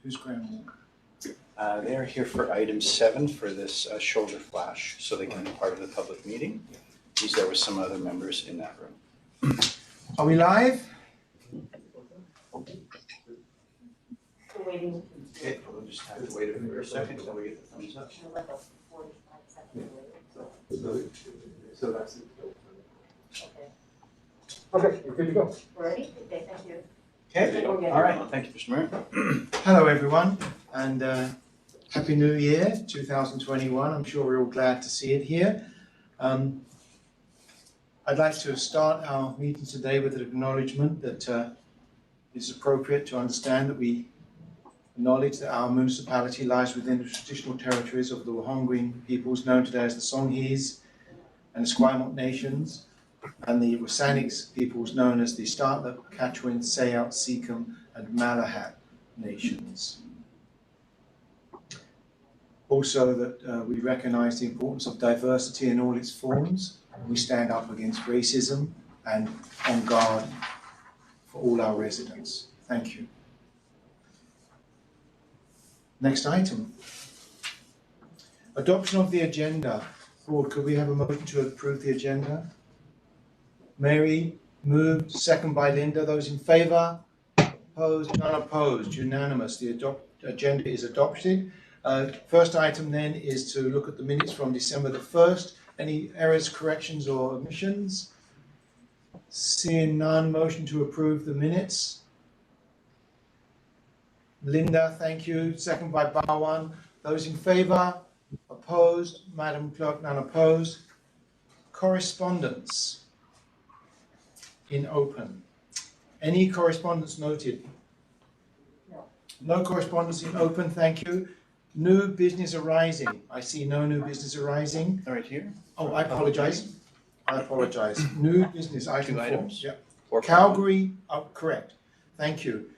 Who's Graham Walker? They are here for item 7 for this shoulder flash, so they can be part of the public meeting. He's there with some other members in that room. Are we live? Waiting. Okay, we'll just have to wait for a second until we get the thumbs up. So that's it. Okay. Okay, we're good to go. Ready? Okay, thank you. Okay, all right. Well, thank you, Mr. Mayor. Hello, everyone, and Happy New Year 2021. I'm sure we're all glad to see it here. I'd like to start our meeting today with an acknowledgement that it's appropriate to understand that we acknowledge that our municipality lies within the traditional territories of the Wahongwin peoples known today as the Songhees and the Esquimalt nations, and the Saanich peoples known as the Startlet, Quechua, Sayot, Seacom, and Malahat nations. Also that we recognize the importance of diversity in all its forms. We stand up against racism and on guard for all our residents. Thank you. Next item. Adoption of the agenda. Board, could we have a motion to approve the agenda? Mary, moved, second by Linda. Those in favour? Opposed? None opposed. Unanimous. The agenda is adopted. First item then is to look at the minutes from December the 1st. Any errors, corrections or omissions? Seeing none, motion to approve the minutes. Linda, thank you. Second by Barwan. Those in favour? Opposed? Madam Clerk, none opposed. Correspondence in open. Any correspondence noted? No. No correspondence in open, thank you. New business arising. I see no new business arising. All right, here. Oh, I apologize. New business, item 4. items. Yeah. Or Calgary, oh, correct. Thank you.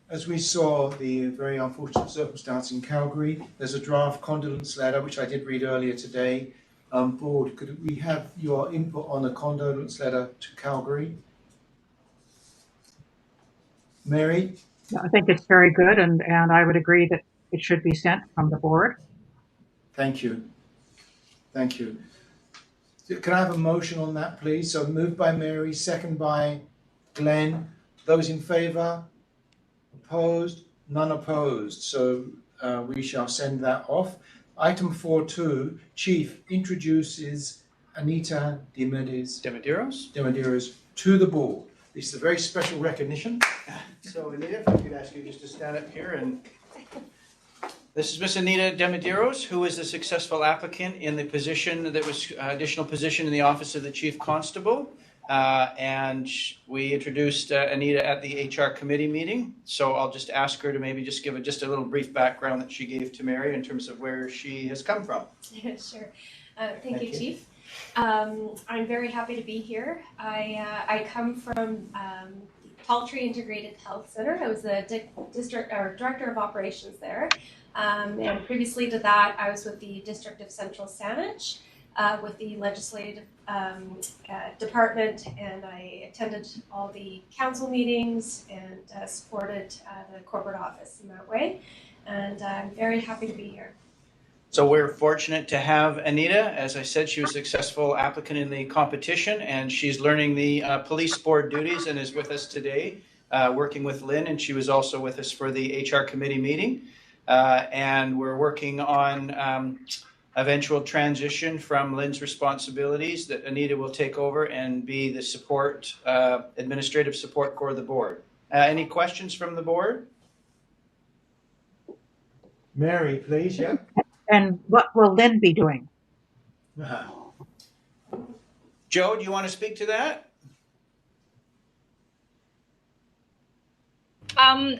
As we saw the very unfortunate circumstance in Calgary, there's a draft condolence letter, which I did read earlier today. Board, could we have your input on the condolence letter to Calgary? Mary? I think it's very good, and I would agree that it should be sent from the board. Thank you. Thank you. Can I have a motion on that, please? So moved by Mary, second by Glenn. Those in favour? Opposed? None opposed. So we shall send that off. Item 4.2, Chief introduces Anita Demedeiros to the board. This is a very special recognition. So Anita, if I could ask you just to stand up here, and this is Miss Anita Demedeiros, who is a successful applicant in the position that was additional position in the office of the Chief Constable. And we introduced Anita at the HR committee meeting. So I'll just ask her to maybe just give just a little brief background that she gave to Mary in terms of where she has come from. Sure. Thank you, Chief. I'm very happy to be here. I come from Paltry Integrated Health Center. I was the district or director of operations there. And previously to that, I was with the District of Central Saanich, with the legislative department, and I attended all the council meetings and supported the corporate office in that way. And I'm very happy to be here. So we're fortunate to have Anita. As I said, she was a successful applicant in the competition, and she's learning the police board duties and is with us today, working with Lynn, and she was also with us for the HR committee meeting. And we're working on eventual transition from Lynn's responsibilities that Anita will take over and be the support, administrative support for the board. Any questions from the board? Mary, please, yeah. And what will Lynn be doing? Joe, do you want to speak to that?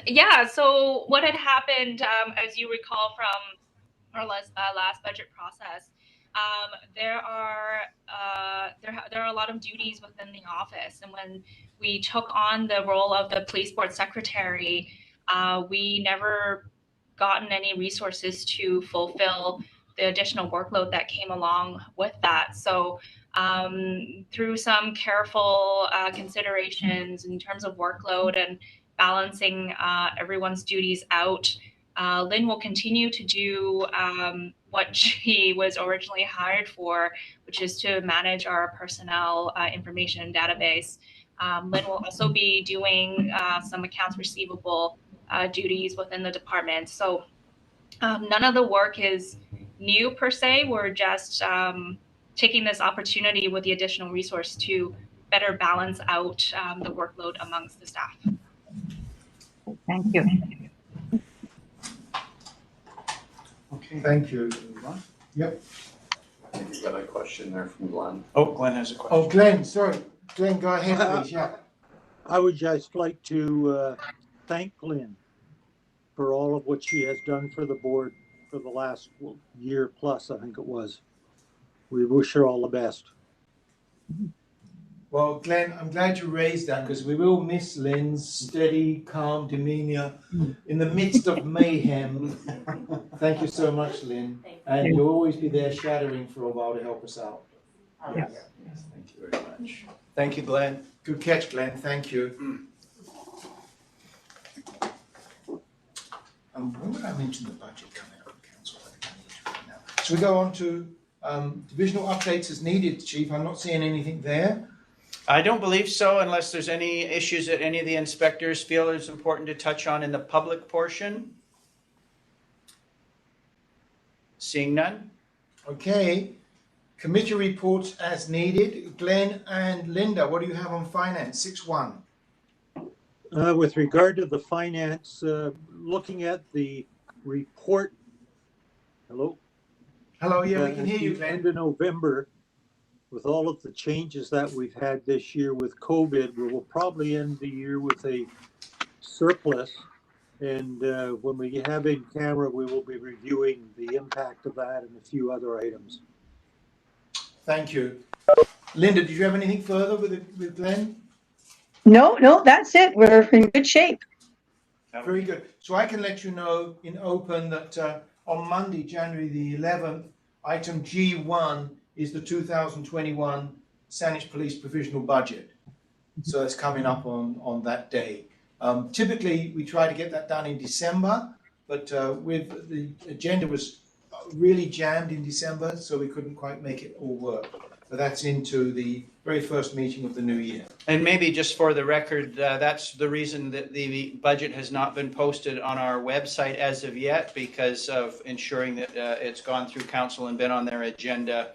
Yeah, so what had happened, as you recall from our last budget process, there are a lot of duties within the office, and when we took on the role of the police board secretary, we never gotten any resources to fulfill the additional workload that came along with that. So through some careful considerations in terms of workload and balancing everyone's duties out. Lynn will continue to do what she was originally hired for, which is to manage our personnel information database. Lynn will also be doing some accounts receivable duties within the department. So none of the work is new per se. We're just taking this opportunity with the additional resource to better balance out the workload amongst the staff. Thank you. Okay. Thank you. Move on. Yep. I think you got a question there from Glenn. Oh, Glenn has a question. Oh, Glenn, sorry. Glenn, go ahead, please. Yeah. I would just like to thank Lynn for all of what she has done for the board for the last year plus, I think it was. We wish her all the best. Well, Glenn, I'm glad you raised that because we will miss Lynn's steady, calm demeanor in the midst of mayhem. Thank you so much, Lynn. Thank you. And you'll always be there shadowing for a while to help us out. Yes. Yes, thank you very much. Thank you, Glenn. Good catch, Glenn. Thank you. When would I mention the budget coming up, Council? I think I need to right now. So we go on to divisional updates as needed, Chief. I'm not seeing anything there. I don't believe so, unless there's any issues that any of the inspectors feel is important to touch on in the public portion. Seeing none? Okay. Committee reports as needed. Glenn and Linda, what do you have on finance? 6-1. With regard to the finance, looking at the report, hello? Hello, yeah, we can hear you, At the end Glenn. of November, with all of the changes that we've had this year with COVID, we will probably end the year with a surplus. And when we have in camera, we will be reviewing the impact of that and a few other items. Thank you. Linda, did you have anything further with Glenn? No, that's it. We're in good shape. Very good. So I can let you know in open that on Monday, January the 11th, item G1 is the 2021 Saanich Police Provisional Budget. So it's coming up on that day. Typically, we try to get that done in December, but with the agenda was really jammed in December, so we couldn't quite make it all work. But that's into the very first meeting of the new year. And maybe just for the record, that's the reason that the budget has not been posted on our website as of yet, because of ensuring that it's gone through council and been on their agenda.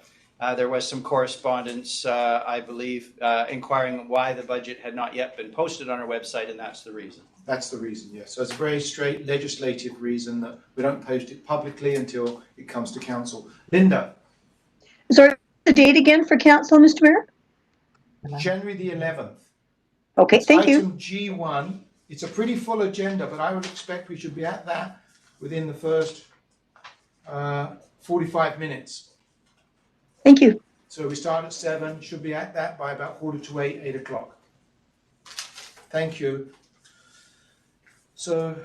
There was some correspondence, I believe, inquiring why the budget had not yet been posted on our website, and that's the reason. That's the reason, yes. So it's a very straight legislative reason that we don't post it publicly until it comes to council. Linda? Sorry, the date again for council, Mr. Mayor? January the 11th. Okay, It's thank you. Item G1. It's a pretty full agenda, but I would expect we should be at that within the first 45 minutes. Thank you. So we start at 7, should be at that by about 7:45, 8 o'clock. Thank you. So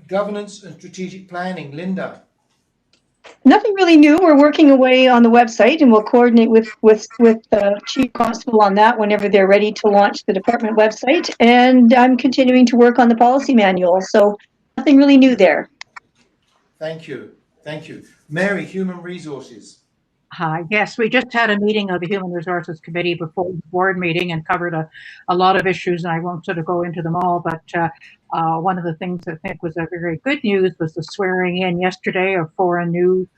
governance and strategic planning, Linda. Nothing really new. We're working away on the website, and we'll coordinate with Chief Constable on that whenever they're ready to launch the department website. And I'm continuing to work on the policy manual, so nothing really new there. Thank you. Thank you. Mary, Human Resources. Hi. Yes, we just had a meeting of the Human Resources Committee before the board meeting and covered a lot of issues, and I won't sort of go into them all, but one of the things I think was a very good news was the swearing in yesterday of 4 new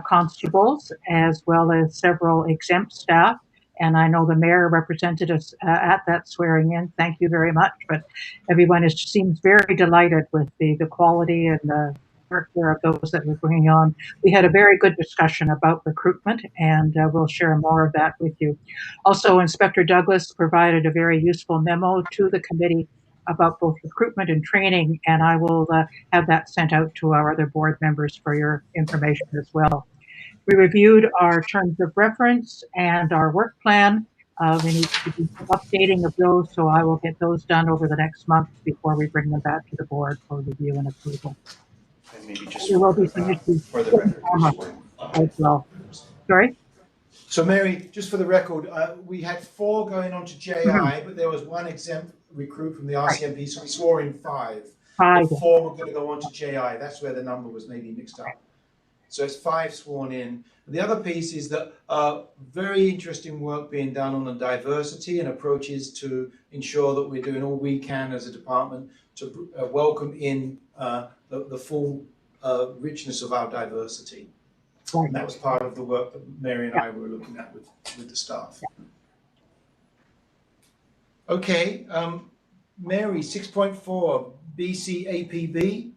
constables, as well as several exempt staff. And I know the mayor represented us at that swearing in. Thank you very much. But everyone seems very delighted with the quality and the character of those that we're bringing on. We had a very good discussion about recruitment, and we'll share more of that with you. Also, Inspector Douglas provided a very useful memo to the committee about both recruitment and training, and I will have that sent out to our other board members for your information as well. We reviewed our terms of reference and our work plan. We need to do some updating of those, so I will get those done over the next month before we bring them back to the board for review and approval. And maybe just There will be some issues for the record. as well. Sorry? So Mary, just for the record, we had 4 going on to JI, but there was 1 exempt recruit from the RCMP, so we swore in 5. Hi. The 4 were going to go on to JI. That's where the number was maybe mixed up. So it's 5 sworn in. The other piece is that very interesting work being done on the diversity and approaches to ensure that we're doing all we can as a department to welcome in the full richness of our diversity. Right. And that was part of the work that Mary and I were looking at with the staff. Okay, Mary, 6.4, BCAPB.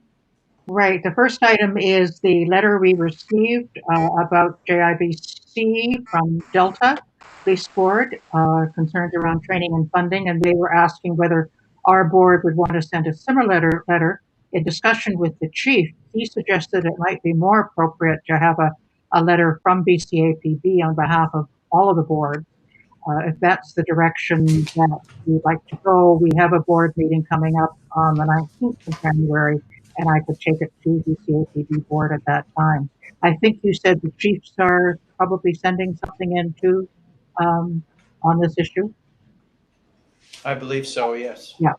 Right. The first item is the letter we received about JIBC from Delta Police Board, concerns around training and funding, and they were asking whether our board would want to send a similar letter. In discussion with the chief, he suggested it might be more appropriate to have a letter from BCAPB on behalf of all of the boards. If that's the direction that we'd like to go, we have a board meeting coming up on the 19th of January, and I could take it to the CAPB board at that time. I think you said the chiefs are probably sending something in too on this issue. I believe so, yes. Yeah,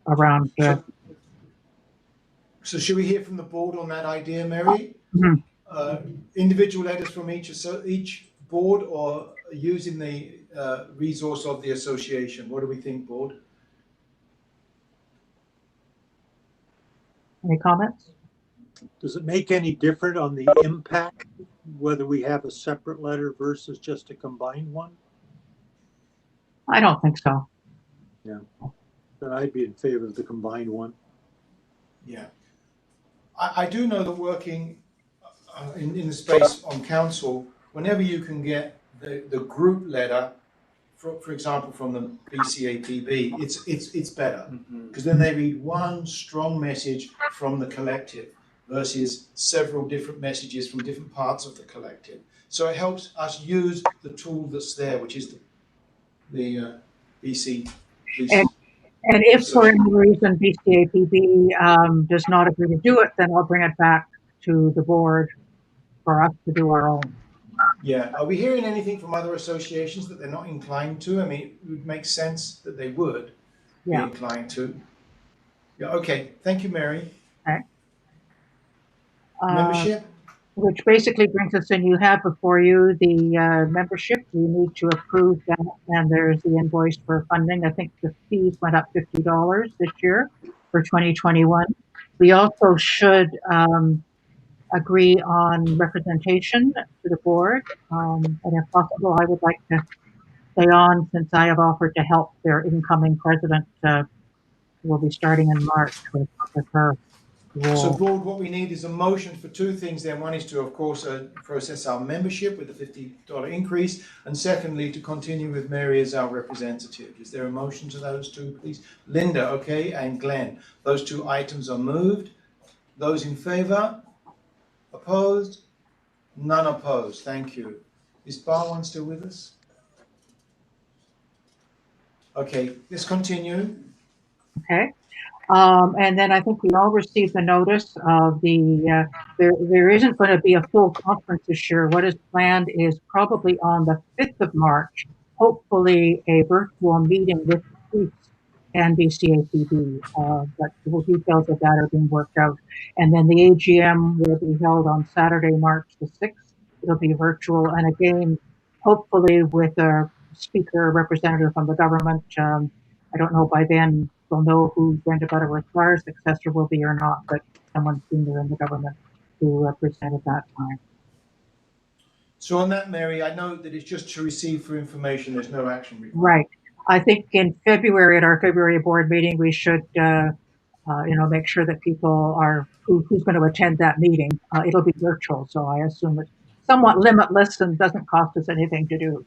around. So should we hear from the board on that idea, Mary? Mhm. Individual letters from each board, or using the resource of the association? What do we think, board? Any comments? Does it make any difference on the impact, whether we have a separate letter versus just a combined one? I don't think so. Yeah, then I'd be in favor of the combined one. Yeah. I do know that working in the space on council, whenever you can get the group letter, for example, from the BCAPB, it's better, because then they read one strong message from the collective versus several different messages from different parts of the collective. So it helps us use the tool that's there, which is the BC. And if for any reason BCAPB does not agree to do it, then I'll bring it back to the board for us to do our own. Yeah. Are we hearing anything from other associations that they're not inclined to? I mean, it would make sense that they would be inclined to. Yeah. Okay. Thank you, Mary. Okay. Membership? Which basically brings us in, you have before you the membership. We need to approve that, and there's the invoice for funding. I think the fees went up $50 this year for 2021. We also should agree on representation to the board, and if possible, I would like to stay on since I have offered to help their incoming president, who will be starting in March with her. So, board, what we need is a motion for 2 things then. One is to, of course, process our membership with the $50 increase, and secondly, to continue with Mary as our representative. Is there a motion to those 2, please? Linda, okay, and Glenn. Those 2 items are moved. Those in favor? Opposed? None opposed. Thank you. Is Barwan still with us? Okay, let's continue. Okay. And then I think we all received the notice of the, there isn't going to be a full conference this year. What is planned is probably on the 5th of March, hopefully a virtual meeting with the chiefs and BCAPB, but the details of that are being worked out. And then the AGM will be held on Saturday, March the 6th. It'll be virtual. And again, hopefully with a speaker, representative from the government. I don't know by then we'll know who Brenda Butterworth-Clark's successor will be or not, but someone senior in the government to present at that time. So on that, Mary, I know that it's just to receive for information. There's no action required. Right. I think in February, at our February board meeting, we should, make sure that people are, who's going to attend that meeting. It'll be virtual, so I assume it's somewhat limitless and doesn't cost us anything to do.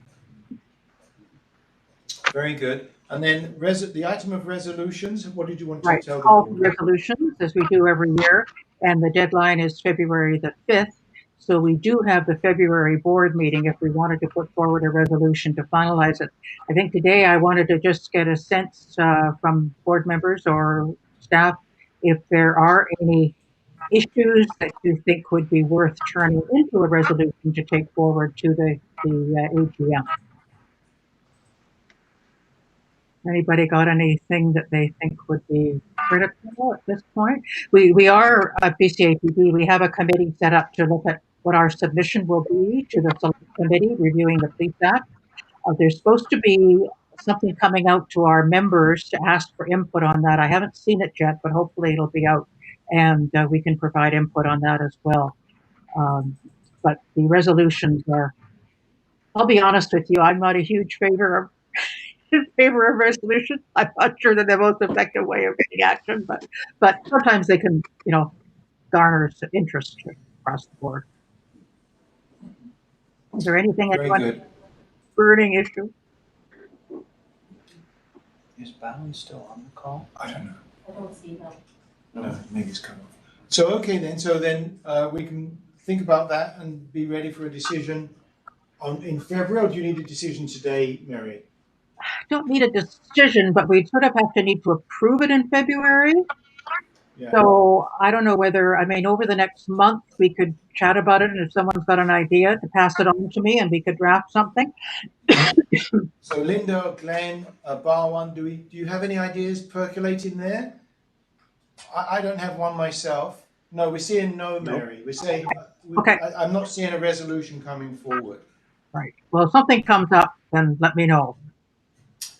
Very good. And then the item of resolutions, what did you want to Right. tell the Call for board? resolutions, as we do every year, and the deadline is February the 5th. So we do have the February board meeting if we wanted to put forward a resolution to finalize it. I think today I wanted to just get a sense from board members or staff if there are any issues that you think would be worth turning into a resolution to take forward to the AGM. Anybody got anything that they think would be critical at this point? We are at BCAPD, we have a committee set up to look at what our submission will be to the select committee reviewing the Police Act. There's supposed to be something coming out to our members to ask for input on that. I haven't seen it yet, but hopefully it'll be out and we can provide input on that as well. But the resolutions are, I'll be honest with you, I'm not a huge in favor of resolutions. I'm not sure that the most effective way of getting action, but sometimes they can, garner interest across the board. Is there anything Very good. burning issue? Is Bowen still on the call? I don't know. I don't see them. No, maybe it's come off. So, okay then, we can think about that and be ready for a decision in February, or do you need a decision today, Mary? Don't need a decision, but we sort of have to need to approve it in February. Yeah. So I don't know whether, over the next month, we could chat about it, and if someone's got an idea, to pass it on to me and we could draft something. So Linda, Glenn, Barwan, do you have any ideas percolating there? I don't have one myself. No, we're seeing no, Mary. We're saying, Okay. I'm not seeing a resolution coming forward. Right. Well, if something comes up, then let me know.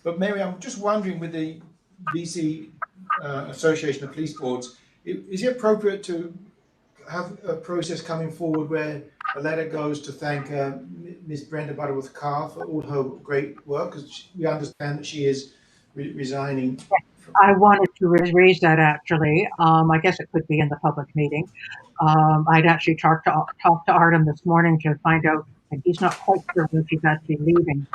But Mary, I'm just wondering, with the BC Association of Police Boards, is it appropriate to have a process coming forward where a letter goes to thank Ms. Brenda Butterworth-Carr for all her great work? Because we understand that she is resigning. I wanted to raise that actually. I guess it could be in the public meeting. I'd actually talked to Artem this morning to find out, and he's not quite sure when she's actually leaving,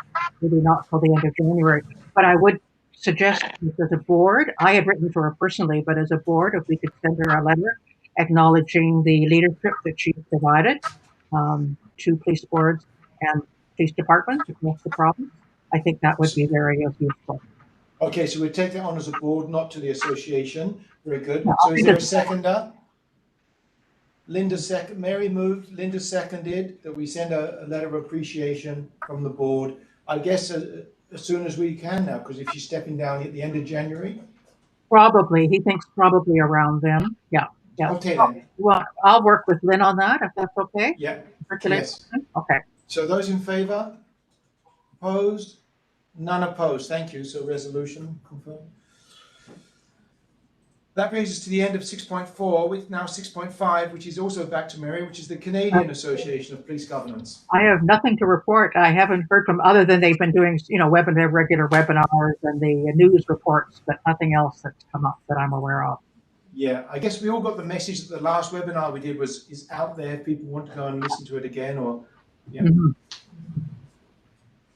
maybe not till the end of January. But I would suggest as a board, I had written to her personally, but as a board, if we could send her a letter acknowledging the leadership that she's provided to police boards and police departments across the province, I think that would be very useful. Okay, so we take that on as a board, not to the association. Very good. No, So is there a seconder? Mary moved, Linda seconded that we send a letter of appreciation from the board, I guess as soon as we can now, because if she's stepping down at the end of January. Probably, he thinks probably around then. Yeah. Okay then. Well, I'll work with Lynn on that if that's okay. Yeah. Yes. Okay. So those in favour? Opposed? None opposed. Thank you. So resolution confirmed. That brings us to the end of 6.4, with now 6.5, which is also back to Mary, which is the Canadian Association of Police Governance. I have nothing to report. I haven't heard from, other than they've been doing, regular webinars and the news reports, but nothing else that's come up that I'm aware of. Yeah, I guess we all got the message that the last webinar we did is out there. If people want to go and listen to it again, or yeah. Mm-hmm.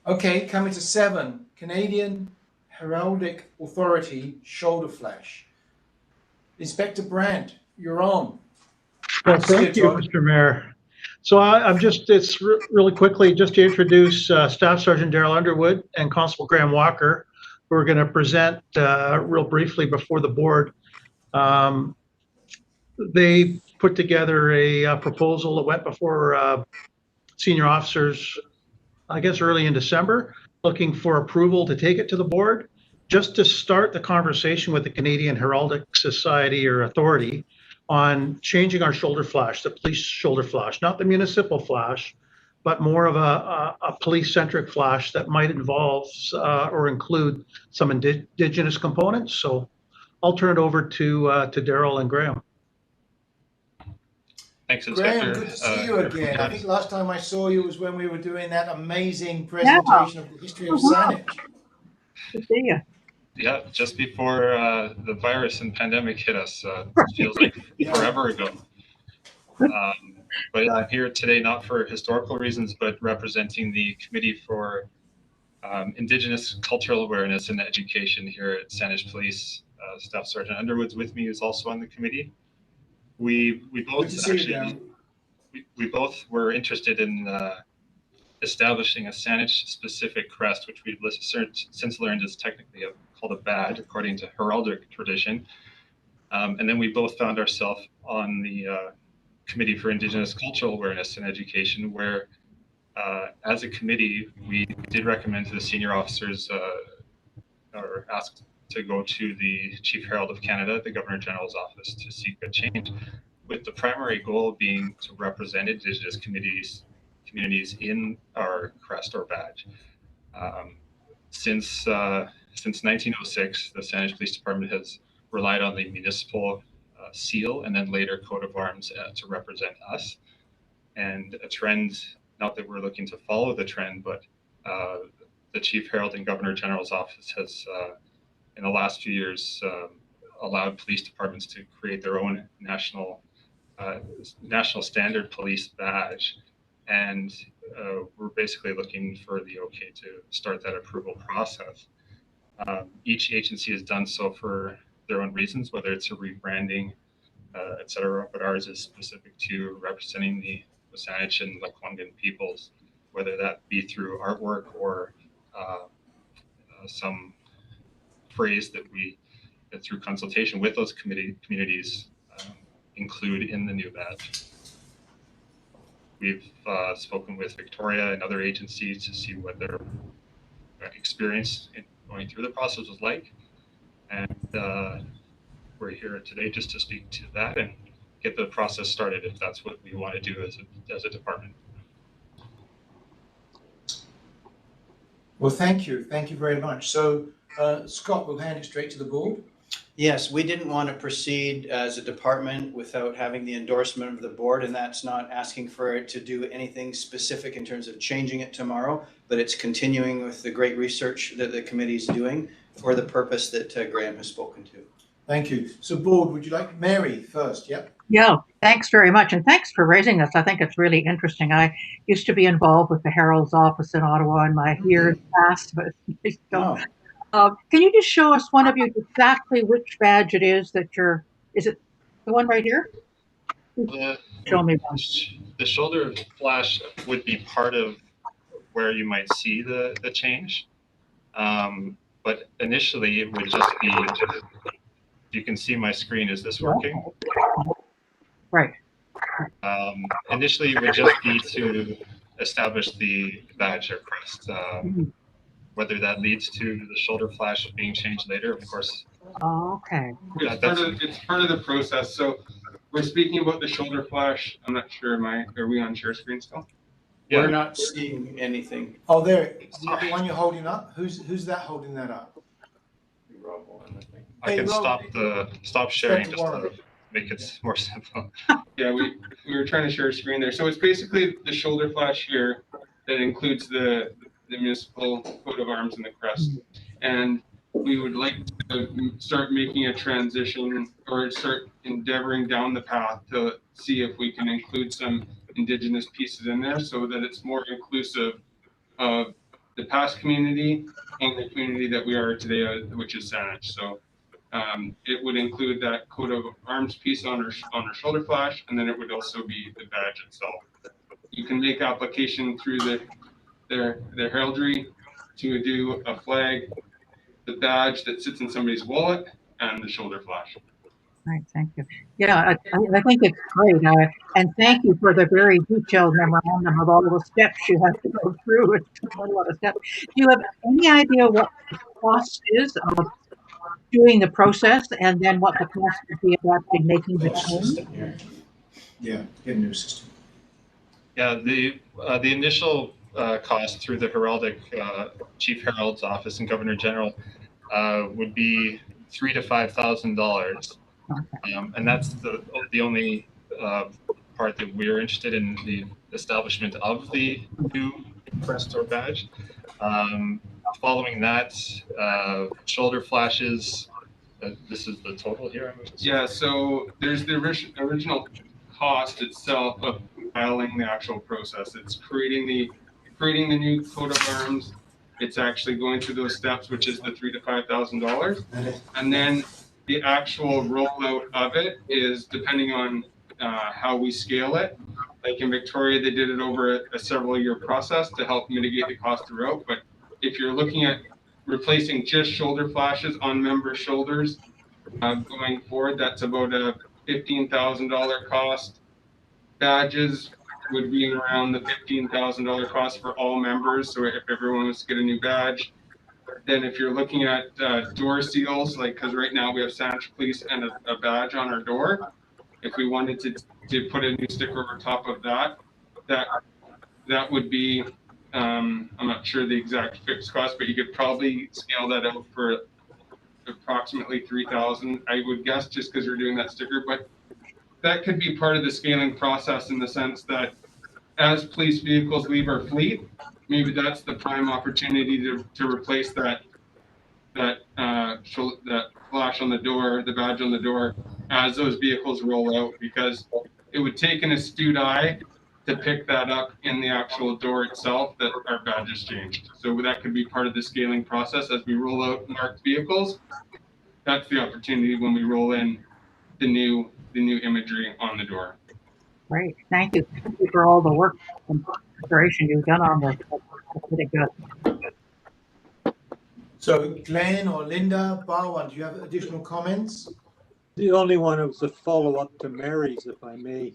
Okay, coming to 7, Canadian Heraldic Authority shoulder flash. Inspector Brandt, you're on. Well, thank you, Mr. Mayor. So it's really quickly just to introduce Staff Sergeant Daryl Underwood and Constable Graham Walker, who are going to present real briefly before the board. They put together a proposal that went before senior officers, I guess early in December, looking for approval to take it to the board, just to start the conversation with the Canadian Heraldic Society or Authority on changing our shoulder flash, the police shoulder flash, not the municipal flash, but more of a police-centric flash that might involve or include some Indigenous components. So I'll turn it over to Daryl and Graham. Thanks, Inspector. Graham, good to see you again. I think last time I saw you was when we were doing that amazing presentation of the history of Saanich. Good to see you. Yeah, just before the virus and pandemic hit us. It feels like forever ago. But I'm here today not for historical reasons, but representing the Committee for Indigenous Cultural Awareness and Education here at Saanich Police. Staff Sergeant Underwood's with me, who's also on the committee. We both actually we both were interested in establishing a Saanich specific crest, which we've since learned is technically called a badge according to heraldic tradition. And then we both found ourselves on the Committee for Indigenous Cultural Awareness and Education, where as a committee, we did recommend to the senior officers or asked to go to the Chief Herald of Canada, the Governor General's office, to seek a change, with the primary goal being to represent Indigenous communities in our crest or badge. Since 1906, the Saanich Police Department has relied on the municipal seal and then later coat of arms to represent us. And a trend, not that we're looking to follow the trend, but the Chief Herald and Governor General's office has, in the last few years, allowed police departments to create their own national standard police badge. And we're basically looking for the okay to start that approval process. Each agency has done so for their own reasons, whether it's a rebranding, et cetera, but ours is specific to representing the Saanich and Lekwungen peoples, whether that be through artwork or some phrase that we, through consultation with those communities, include in the new badge. We've spoken with Victoria and other agencies to see what their experience in going through the process was like. And we're here today just to speak to that and get the process started if that's what we want to do as a department. Well, thank you. Thank you very much. So, Scott, we'll hand it straight to the board. Yes, we didn't want to proceed as a department without having the endorsement of the board, and that's not asking for it to do anything specific in terms of changing it tomorrow, but it's continuing with the great research that the committee is doing for the purpose that Graham has spoken to. Thank you. So, board, would you like Mary first? Yep. Yeah, thanks very much. And thanks for raising this. I think it's really interesting. I used to be involved with the Herald's office in Ottawa in my years past, but can you just show us, one of you, exactly which badge it is that you're, is it the one right here? Show me one. The shoulder flash would be part of where you might see the change. But initially it would just be, you can see my screen, is this working? Right. Initially it would just be to establish the badge or crest. Whether that leads to the shoulder flash being changed later, of course. Okay. It's part of the process. So we're speaking about the shoulder flash. I'm not sure, are we on share screen still? Yeah. We're not seeing anything. Oh, there, the one you're holding up? Who's that holding that up? I can stop sharing just to make it more simple. Yeah, we were trying to share a screen there. So it's basically the shoulder flash here that includes the municipal coat of arms and the crest. And we would like to start making a transition or start endeavoring down the path to see if we can include some Indigenous pieces in there so that it's more inclusive of the past community and the community that we are today, which is Saanich. So it would include that coat of arms piece on our shoulder flash, and then it would also be the badge itself. You can make application through their heraldry to do a flag, the badge that sits in somebody's wallet, and the shoulder flash. Right, thank you. Yeah, I think it's great. And thank you for the very detailed memorandum of all the steps you have to go through. It's a lot of steps. Do you have any idea what the cost is of doing the process, and then what the cost would be of actually making the change? Yeah, get a new system. Yeah, the initial cost through the heraldic Chief Herald's office and Governor General would be $3,000 to $5,000, and that's the only part that we're interested in, the establishment of the new crest or badge. Following that, shoulder flashes. This is the total here. Yeah, so there's the original cost itself of filing the actual process. It's creating the new coat of arms. It's actually going through those steps, which is the $3,000 to $5,000, and then the actual rollout of it is depending on how we scale it. Like in Victoria, they did it over a several-year process to help mitigate the cost throughout. But if you're looking at replacing just shoulder flashes on member shoulders going forward, that's about a $15,000 cost. Badges would be around the $15,000 cost for all members. So if everyone was to get a new badge, Then if you're looking at door seals, like, because right now we have Saanich Police and a badge on our door. If we wanted to put a new sticker over top of that, that would be, I'm not sure the exact fixed cost, but you could probably scale that out for approximately 3,000, I would guess, just because we're doing that sticker. But that could be part of the scaling process in the sense that as police vehicles leave our fleet, maybe that's the prime opportunity to replace that flash on the door, the badge on the door, as those vehicles roll out, because it would take an astute eye to pick that up in the actual door itself that our badge has changed. So that could be part of the scaling process as we roll out marked vehicles. That's the opportunity when we roll in the new imagery on the door. Great, thank you. Thank you for all the work and preparation you've done on this. That's pretty good. So Glenn or Linda, Barwan, do you have additional comments? The only one was a follow-up to Mary's, if I may.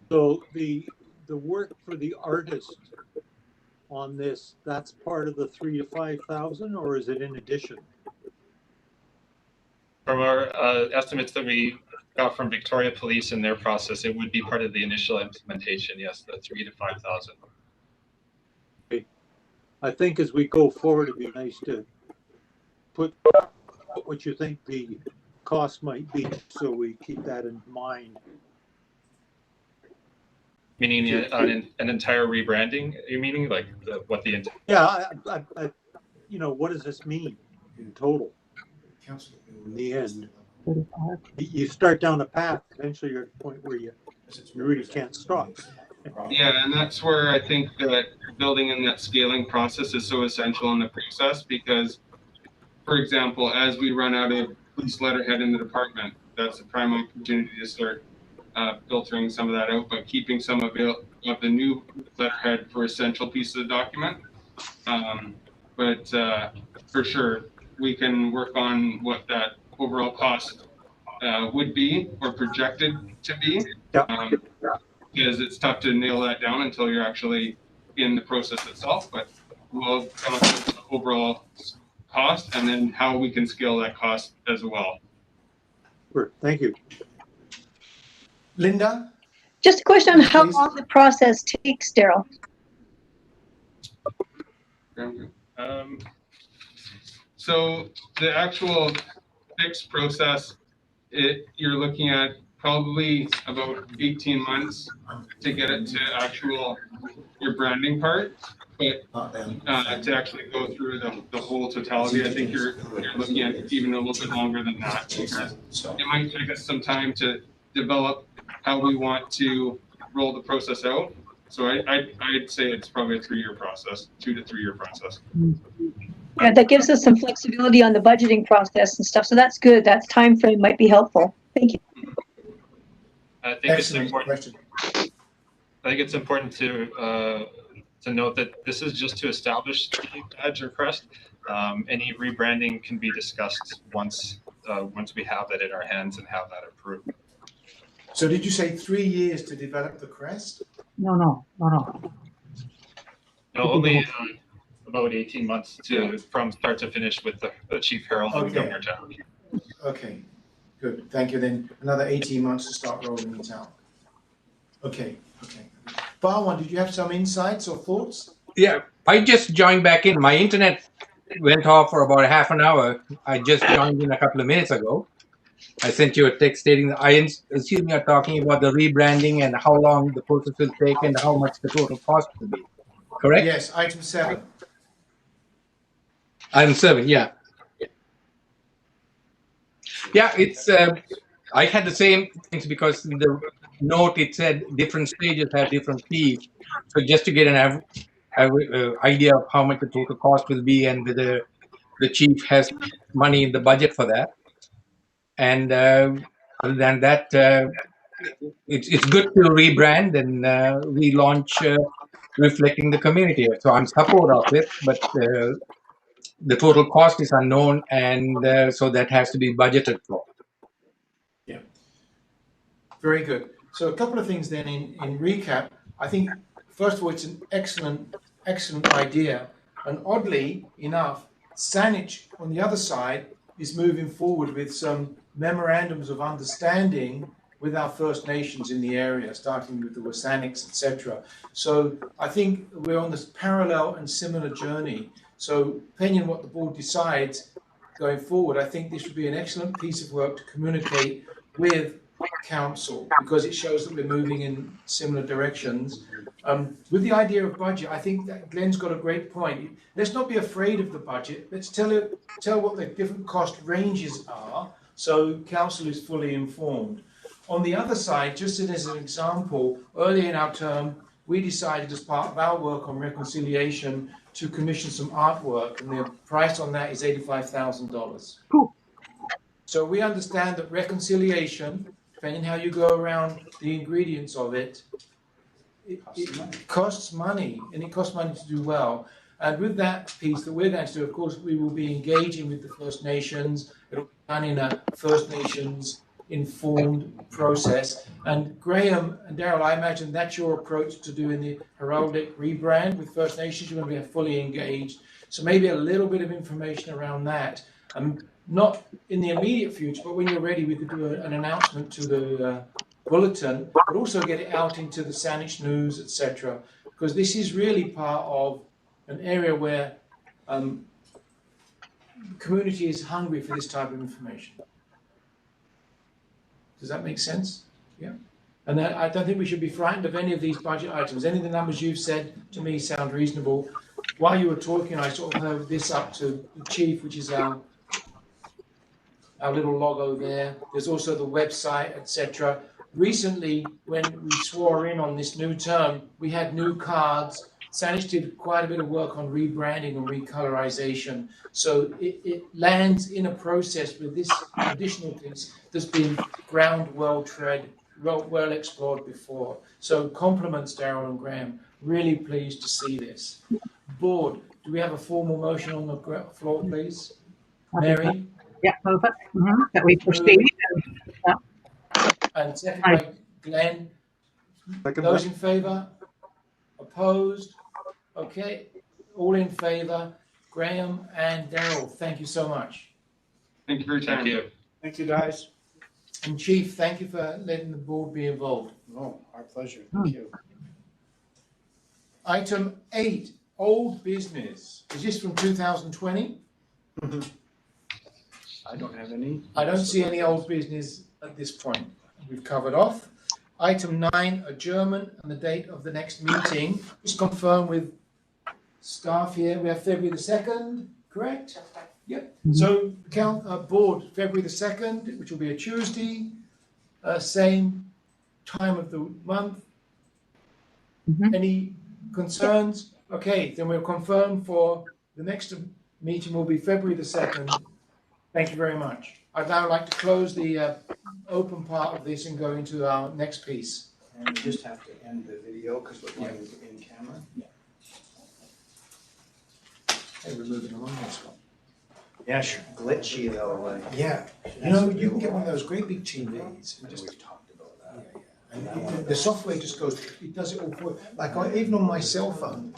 So the work for the artist on this, that's part of the 3,000 to 5,000, or is it in addition? From our estimates that we got from Victoria Police in their process, it would be part of the initial implementation. Yes, the 3,000 to 5,000. Okay. I think as we go forward, it'd be nice to put what you think the cost might be, so we keep that in mind. Meaning an entire rebranding? You meaning like what the? Yeah, I you know, what does this mean in total? In the end, you start down a path. Eventually, you're at a point where you really can't stop. Yeah, and that's where I think that building in that scaling process is so essential in the process, because, for example, as we run out of police letterhead in the department, that's a prime opportunity to start filtering some of that out, but keeping some of the new letterhead for essential pieces of document. But for sure, we can work on what that overall cost would be or projected to be. Because it's tough to nail that down until you're actually in the process itself, but we'll come up with the overall cost and then how we can scale that cost as well. Sure. Thank you. Linda? Just a question on Yes, how please. long the process takes, Daryl. So the actual fixed process, you're looking at probably about 18 months to get it to actual your branding part, but to actually go through the whole totality, I think you're looking at even a little bit longer than that, because it might take us some time to develop how we want to roll the process out. So I'd say it's probably a 3-year process, 2 to 3 year process. Yeah, that gives us some flexibility on the budgeting process and stuff. So that's good. That time frame might be helpful. Thank you. I think Excellent it's important. question. I think it's important to note that this is just to establish the badge or crest. Any rebranding can be discussed once we have that in our hands and have that approved. So did you say 3 years to develop the crest? No. No, only about 18 months from start to finish with the chief herald and governor general. Okay, good. Thank you. Then another 18 months to start rolling it out. Okay. Barwan, did you have some insights or thoughts? Yeah, I just joined back in. My internet went off for about half an hour. I just joined in a couple of minutes ago. I sent you a text stating that I assume you're talking about the rebranding and how long the process will take and how much the total cost will be. Correct? Yes, item 7. Item 7, yeah. Yeah, it's. I had the same things because in the note it said different stages have different fees. So just to get an idea of how much the total cost will be and whether the chief has money in the budget for that. And other than that, it's good to rebrand and relaunch, reflecting the community. So I'm support of it, but the total cost is unknown, and so that has to be budgeted for. Yeah. Very good. So a couple of things then in recap. I think, first of all, it's an excellent idea. And oddly enough, Saanich, on the other side, is moving forward with some memorandums of understanding with our First Nations in the area, starting with the Wasaniks, etc. So I think we're on this parallel and similar journey. So depending on what the board decides going forward, I think this would be an excellent piece of work to communicate with council, because it shows that we're moving in similar directions. With the idea of budget, I think that Glenn's got a great point. Let's not be afraid of the budget. Let's tell what the different cost ranges are, so council is fully informed. On the other side, just as an example, early in our term, we decided as part of our work on reconciliation to commission some artwork, and the price on that is $85,000. Cool. So we understand that reconciliation, depending how you go around the ingredients of it, it costs money, and it costs money to do well. And with that piece that we're going to do, of course, we will be engaging with the First Nations. It'll be done in a First Nations informed process. And Graham and Daryl, I imagine that's your approach to doing the heraldic rebrand with First Nations. You're going to be fully engaged. So maybe a little bit of information around that. Not in the immediate future, but when you're ready, we could do an announcement to the bulletin, but also get it out into the Saanich News, etc. Because this is really part of an area where the community is hungry for this type of information. Does that make sense? Yeah. And I don't think we should be frightened of any of these budget items. Any of the numbers you've said to me sound reasonable. While you were talking, I sort of heard this up to the chief, which is our little logo there. There's also the website, etc. Recently, when we swore in on this new term, we had new cards. Saanich did quite a bit of work on rebranding and recolorization. So it lands in a process with this additional piece that's been ground well tread, well explored before. So compliments, Daryl and Graham. Really pleased to see this. Board, do we have a formal motion on the floor, please? Mary? Yeah, move it. That we proceed. And second by Glenn. Those in favour? Opposed? Okay, all in favour. Graham and Daryl, thank you so much. Thank you for your time. Thank you. Thank you, guys. And Chief, thank you for letting the board be involved. Oh, our pleasure. Thank you. Item 8, old business. Is this from 2020? I don't have any. I don't see any old business at this point. We've covered off. Item 9, adjournment and the date of the next meeting. Just confirm with staff here. We have February the 2nd, correct? That's right. Yep. So board, February the 2nd, which will be a Tuesday, same time of the month. Any concerns? Okay, then we'll confirm for the next meeting will be February the 2nd. Thank you very much. I'd now like to close the open part of this and go into our next piece. And we just have to end the video because we're going in camera. Yeah. Hey, we're moving along this one. Yeah, sure. Glitchy though. Yeah. You know, you can get one of those great big TVs. And just We've talked about that. And the software just goes, it does it all for you. Like even on my cell phone,